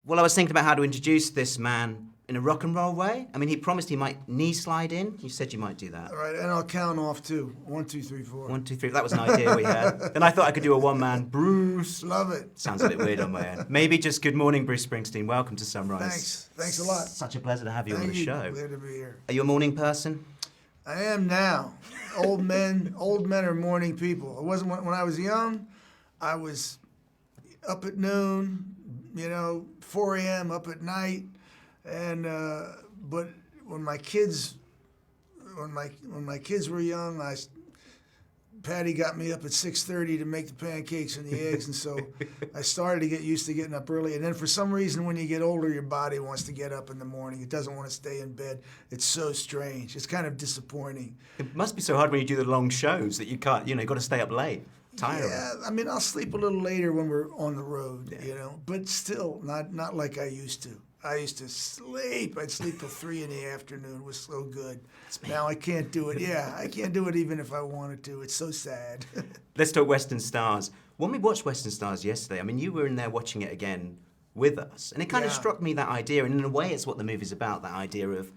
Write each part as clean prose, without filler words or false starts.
Well, I was thinking about how to introduce this man in a rock and roll way. I mean, he promised he might knee slide in. You said you might do that. All right, and I'll count off too. 1, 2, 3, 4. 1, 2, 3. That was an idea we had. Then I thought I could do a one-man Bruce. Love it. Sounds a bit weird on my end. Maybe just good morning, Bruce Springsteen. Welcome to Sunrise. Thanks a lot. Such a pleasure to have you on Thank the you. show. Glad to be here. Are you a morning person? I am now. Old men are morning people. It wasn't when I was young. I was up at noon, 4 a.m. up at night, and but when my kids were young, Patty got me up at 6:30 to make the pancakes and the eggs, and so I started to get used to getting up early. And then for some reason, when you get older, your body wants to get up in the morning. It doesn't want to stay in bed. It's so strange. It's kind of disappointing. It must be so hard when you do the long shows that you can't, you've got to stay up late. Tiring. Yeah, I mean, I'll sleep a little later when we're on the road, but still not like I used to. I used to sleep. I'd sleep till 3 in the afternoon. It was so good. Now I can't do it. Yeah, I can't do it even if I wanted to. It's so sad. Let's talk Western Stars. When we watched Western Stars yesterday, I mean, you were in there watching it again with us, and it kind of struck me, that idea, and in a way it's what the movie's about, that idea of,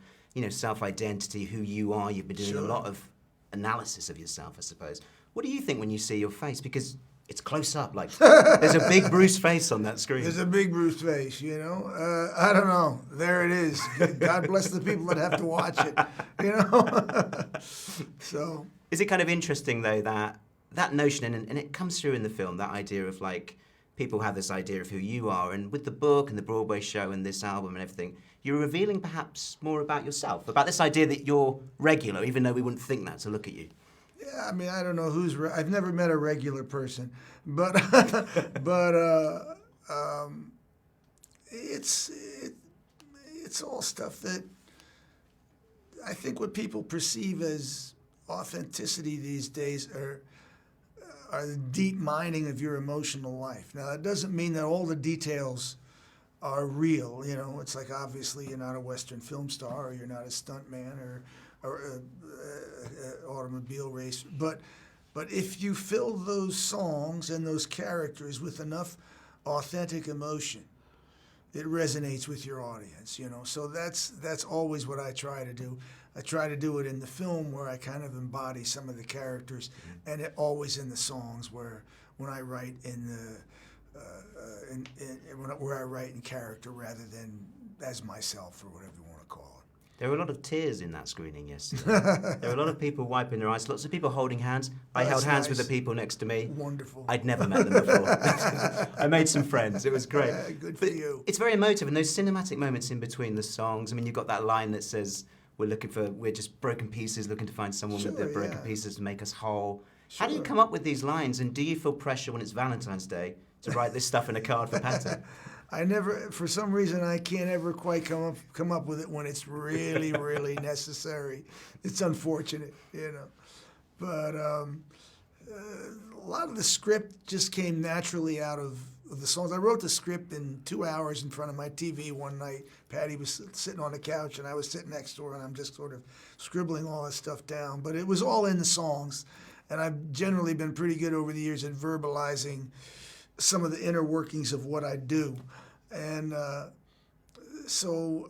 self-identity, who you are. You've been doing a lot of analysis of yourself, I suppose. What do you think when you see your face? Because it's close up, like there's a big Bruce face on that screen. There's a big Bruce face, I don't know. There it is. God bless the people that have to watch it, So. Is it kind of interesting, though, that notion, and it comes through in the film, that idea of, like, people have this idea of who you are, and with the book and the Broadway show and this album and everything, you're revealing perhaps more about yourself, about this idea that you're regular, even though we wouldn't think that to look at you. Yeah, I mean, I don't know I've never met a regular person, but it's all stuff that I think what people perceive as authenticity these days are the deep mining of your emotional life. Now, that doesn't mean that all the details are real. It's like, obviously you're not a Western film star, or you're not a stuntman, or automobile race, but if you fill those songs and those characters with enough authentic emotion, it resonates with your audience. So that's always what I try to do. I try to do it in the film, where I kind of embody some of the characters, and always in the songs, where when I write where I write in character rather than as myself, or whatever you want to call it. There were a lot of tears in that screening yesterday. There were a lot of people wiping their eyes, lots of people holding hands. I held hands with the people next to me. Wonderful. I'd never met them before. I made some friends. It was great. Good for you. It's very emotive, and those cinematic moments in between the songs. I mean, you've got that line that says, we're just broken pieces, looking to find someone with their broken pieces to make us whole. Sure. How do you come up with these lines, and do you feel pressure when it's Valentine's Day to write this stuff in a card for Patty? I never, for some reason, I can't ever quite come up with it when it's really, really necessary. It's unfortunate, But a lot of the script just came naturally out of the songs. I wrote the script in 2 hours in front of my TV one night. Patty was sitting on the couch, and I was sitting next to her, and I'm just sort of scribbling all this stuff down. But it was all in the songs, and I've generally been pretty good over the years at verbalizing some of the inner workings of what I do. And so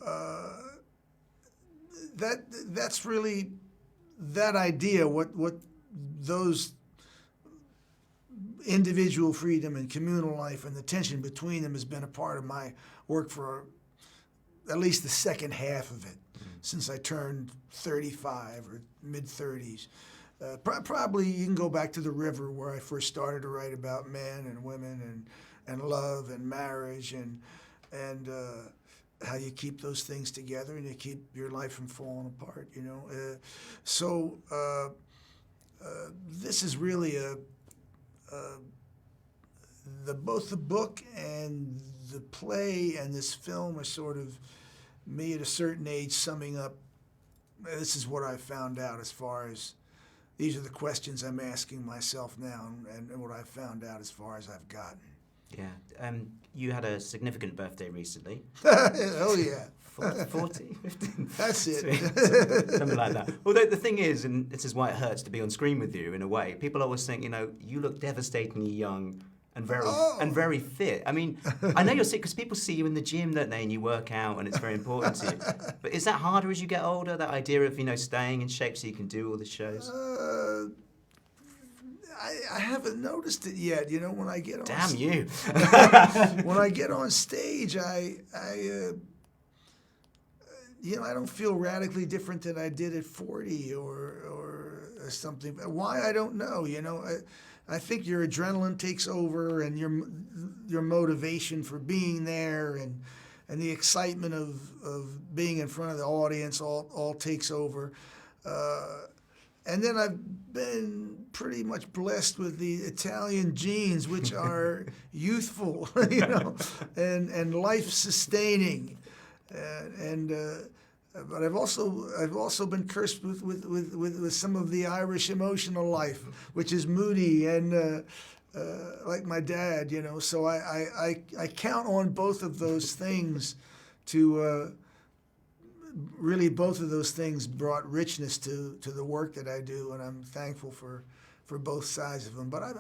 that's really that idea, what those individual freedom and communal life and the tension between them has been a part of my work for at least the second half of it, since I turned 35 or mid-30s. Probably you can go back to The River, where I first started to write about men and women and love and marriage and how you keep those things together and you keep your life from falling apart. So this is really both the book and the play and this film are sort of me at a certain age summing up. This is what I found out as far as. These are the questions I'm asking myself now, and what I've found out as far as I've gotten. Yeah. You had a significant birthday recently. Oh, yeah. 40, 15? That's it. Something like that. Although the thing is, and this is why it hurts to be on screen with you in a way, people always think, you look devastatingly young and very fit. I mean, I know you're sick because people see you in the gym, don't they, and you work out, and it's very important to you. But is that harder as you get older? That idea of staying in shape so you can do all the shows. I haven't noticed it yet. When I get on. Damn you! When I get on stage, I don't feel radically different than I did at 40 or something. Why, I don't know. I think your adrenaline takes over, and your motivation for being there, and the excitement of being in front of the audience all takes over. And then I've been pretty much blessed with the Italian genes, which are youthful, and life sustaining, but I've also been cursed with some of the Irish emotional life, which is moody and like my dad, So I count on both of those things to. Really, both of those things brought richness to the work that I do, and I'm thankful for both sides of them. But I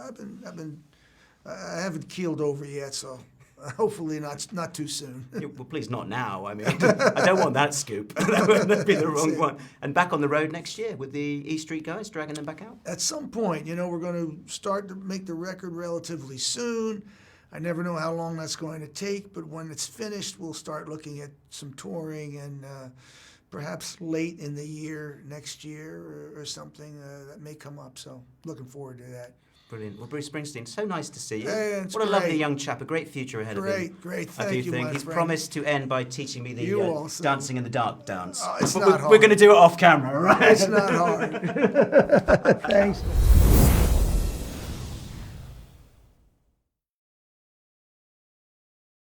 haven't keeled over yet, so hopefully not too soon. Well, please not now. I mean, I don't want that scoop. That would be the wrong one. And back on the road next year with the E Street guys, dragging them back out? At some point, we're going to start to make the record relatively soon. I never know how long that's going to take, but when it's finished, we'll start looking at some touring, and perhaps late in the year, next year or something that may come up. So looking forward to that. Brilliant. Well, Bruce Springsteen, so nice to see you. Hey, what a lovely young chap, a great future ahead of him. Great. I do think he's friend. promised to end by teaching me the dancing in the dark dance. It's not hard. We're going to do it off camera, all right? It's not hard. Thanks.